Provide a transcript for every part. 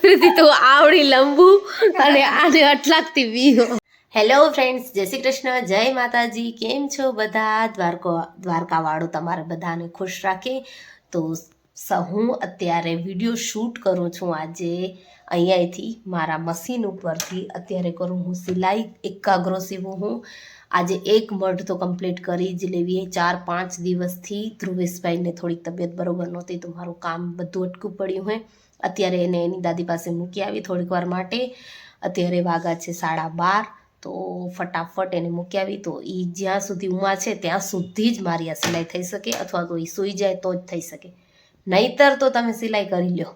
આકૃતિ તો આવડી લંબુ અને આને અટલાકતી વીહો. હેલો ફ્રેન્ડ્સ, જય શ્રી કૃષ્ણ, જય માતાજી. કેમ છો બધા? દ્વારકા વાળો તમારે બધાને ખુશ રાખે. તો હું અત્યારે વિડીયો શૂટ કરું છું આજે અહીંયાથી મારા મશીન ઉપરથી. અત્યારે કરું હું સિલાઈ, એકાગ્રો સીવું હું. આજે એક મઢ તો કમ્પ્લીટ કરી જ લેવી. 4-5 દિવસથી ધ્રુવેશભાઈને થોડીક તબિયત બરોબર નહોતી તો મારું કામ બધું અટકું પડ્યું હોય. અત્યારે એને એની દાદી પાસે મૂકી આવી થોડીક વાર માટે. અત્યારે વાગા છે 12:30. તો ફટાફટ એને મૂકી આવી. તો એ જ્યાં સુધી ઉમા છે ત્યાં સુધી જ મારી આ સિલાઈ થઈ શકે, અથવા તો એ સૂઈ જાય તો જ થઈ શકે. નહીતર તો તમે સિલાઈ કરી લ્યો,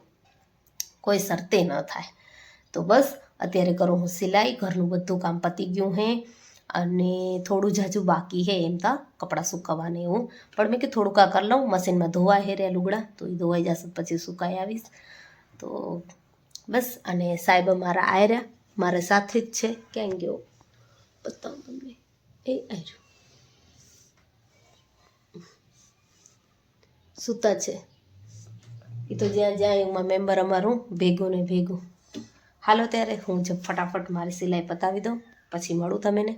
કોઈ શરતે ન થાય. તો બસ અત્યારે કરું હું સિલાઈ. ઘરનું બધું કામ પતી ગયું હે અને થોડું જાજુ બાકી હે એમ તા કપડાં સુકવવાને એવું. પણ મેં કે થોડુંક આ કરી લઉં, મશીનમાં ધોવા હેર્યા લુગડા, તો એ ધોવાઈ જશે પછી સુકાઈ આવીશ. તો બસ. અને સાહેબ મારા આયર્યા, મારા સાથે જ છે. ક્યાં ગયો બતાવું તમને, એ આવ્યો, સૂતા છે. એ તો જ્યાં જ્યાં એમાં મેમ્બર અમારું ભેગું ને ભેગું. હાલો ત્યારે હું ફટાફટ મારી સિલાઈ પતાવી દઉં, પછી મળું તમને.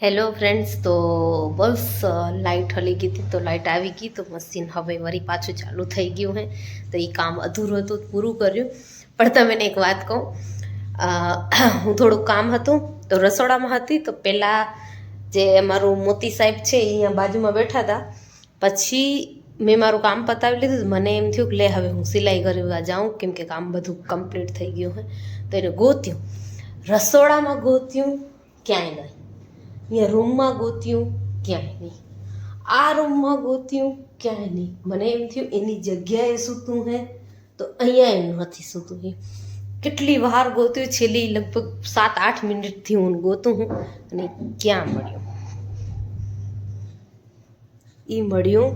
હેલો ફ્રેન્ડ્સ, તો બસ લાઇટ હલી ગઈ હતી તો લાઇટ આવી ગઈ. તો મશીન હવે વળી પાછું ચાલુ થઈ ગયું હે. તો એ કામ અધૂરું હતું, પૂરું કર્યું. પણ તમને એક વાત કહું, હું થોડુંક કામ હતું તો રસોડામાં હતી. તો પહેલાં જે મારું મોતી સાહેબ છે એ અહીંયા બાજુમાં બેઠા હતા. પછી મેં મારું કામ પતાવી લીધું. મને એમ થયું કે લે હવે હું સિલાઈ કરવા જાઉં, કેમ કે કામ બધું કમ્પ્લીટ થઈ ગયું હોય. તો એને ગોત્યું, રસોડામાં ગોત્યું, ક્યાંય નહીં. અહીંયા રૂમમાં ગોત્યું, ક્યાંય નહીં. આ રૂમમાં ગોત્યું, ક્યાંય નહીં. મને એમ થયું એની જગ્યાએ સૂતું હે તો અહીંયા એમ નથી સૂતું. એ કેટલી વાર ગોત્યું, છેલ્લી લગભગ 7-8 મિનિટથી હું ગોતું હું. અને ક્યાં મળ્યું? એ મળ્યું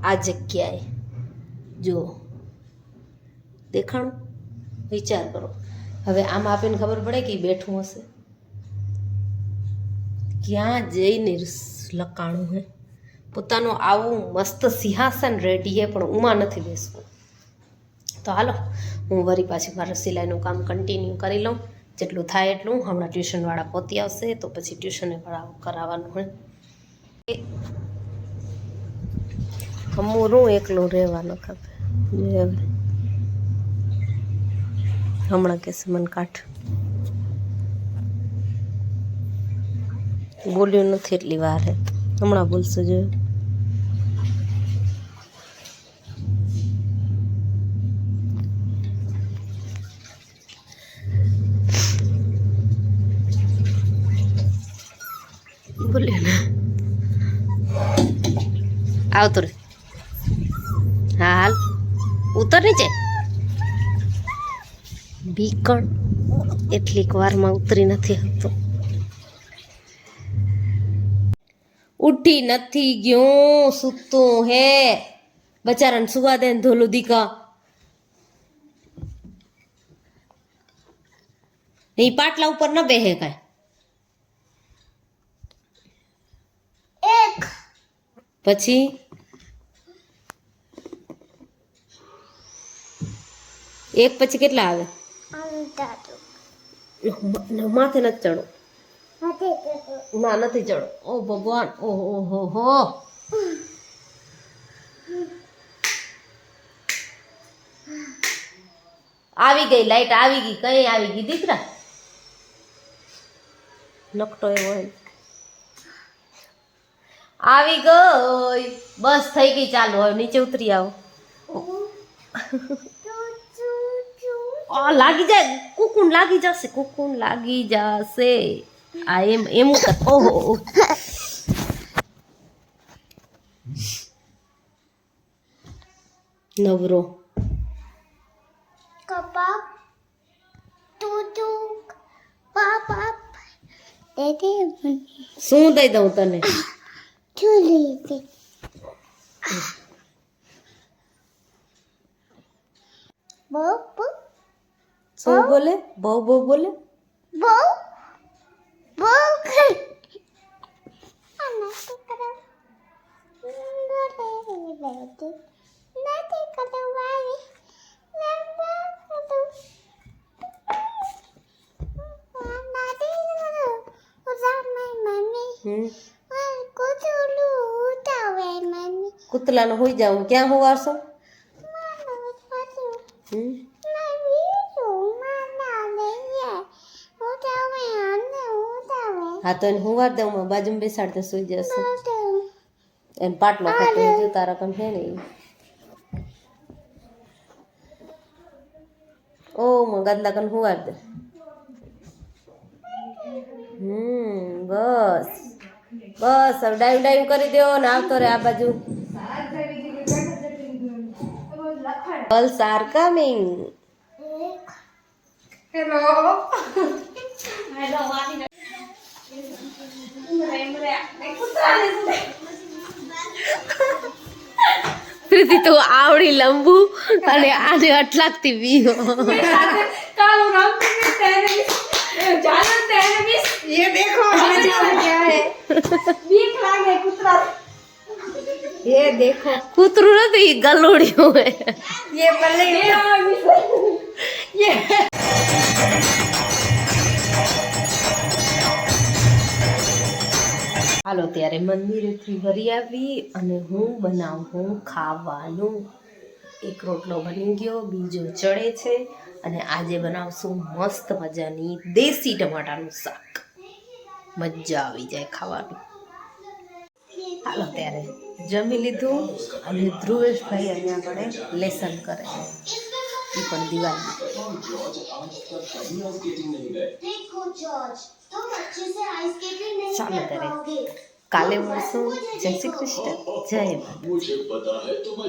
આ જગ્યાએ. જો દેખાણું? વિચાર કરો. હવે આમ આપીને ખબર પડે કે બેઠું હશે. ક્યાં જઈને લકાણું હે. પોતાનું આવું મસ્ત સિંહાસન રેડી હે, પણ ઉમાં નથી બેસવું. તો હાલો હું વળી પાછી મારું સિલાઈનું કામ કન્ટિન્યુ કરી લઉં, જેટલું થાય એટલું. હમણાં ટ્યુશનવાળા પહોંચી આવશે તો પછી ટ્યુશને કરાવવાનું હોય. હમુરું એકલું રહેવાનું ખબર. હમણાં કહેશે મને કાઢ. બોલ્યું નથી એટલી વાર હે, હમણાં બોલશે જોયું. બોલ્યું ને આવતું રે. હા હાલ ઉતર નીચે. બીકણ એટલીક વારમાં ઉતરી નથી આવતું. ઉઠી નથી ગયો, સૂતું હે. બચારાને સુવા દે ને ધોલું દીકા. એ પાટલા ઉપર ન બેહે કાંઈ. પછી એક પછી કેટલા આવે? માથે નથી ચડો. ના નથી ચડો. ઓ ભગવાન, ઓહો હો. આવી ગઈ લાઈટ, આવી ગઈ. કઈ આવી ગઈ દીકરા? નકટો એવો હોય. આવી ગઈ. બસ થઈ ગઈ, ચાલો હવે નીચે ઉતરી આવો. લાગી જાય, કુકુન લાગી જશે, કુકુન લાગી જશે. આ એમ એમ. ઓહો નવરો. શું દઈ દઉં તને? શું બોલે? બહુ બહુ બોલે? કૂતલાનો હોઈ જાઉં ક્યાં હોવારશો? હા તો એને હુંવાર દઉં માં બાજુમાં બેસાડ દે સુઈ જશે. એને પાટલો ખાતો જો તારા કમ છે ને. ઓ માં ગાદલા કન હુંવાર દે. બસ બસ હવે ડાઈવ ડાઈવ કરી દો ને આવતો રે આ બાજુ. Girls are coming. Hello. પ્રીતિ તો આવડી લંબુ અને આને અટલાકતી વીહો. ये देखो क्या है बीक लागे कुतरा ये देखो કૂતરું નથી ગલોડિયું હે. ये पल्ले ये હાલો ત્યારે મંદિરેથી ઘરે આવી અને હું બનાવું ખાવાનું. એક રોટલો બની ગયો, બીજો ચડે છે અને આજે બનાવશું મસ્ત મજાની દેશી ટમાટાનું શાક. મજા આવી જાય ખાવાનું. હાલો ત્યારે જમી લીધું અને ધ્રુવેશભાઈ અહીંયા આગળ લેસન કરે છે. એ પણ દિવાળી. ચાલો ત્યારે કાલે મળશું. જય શ્રી કૃષ્ણ, જય માતા.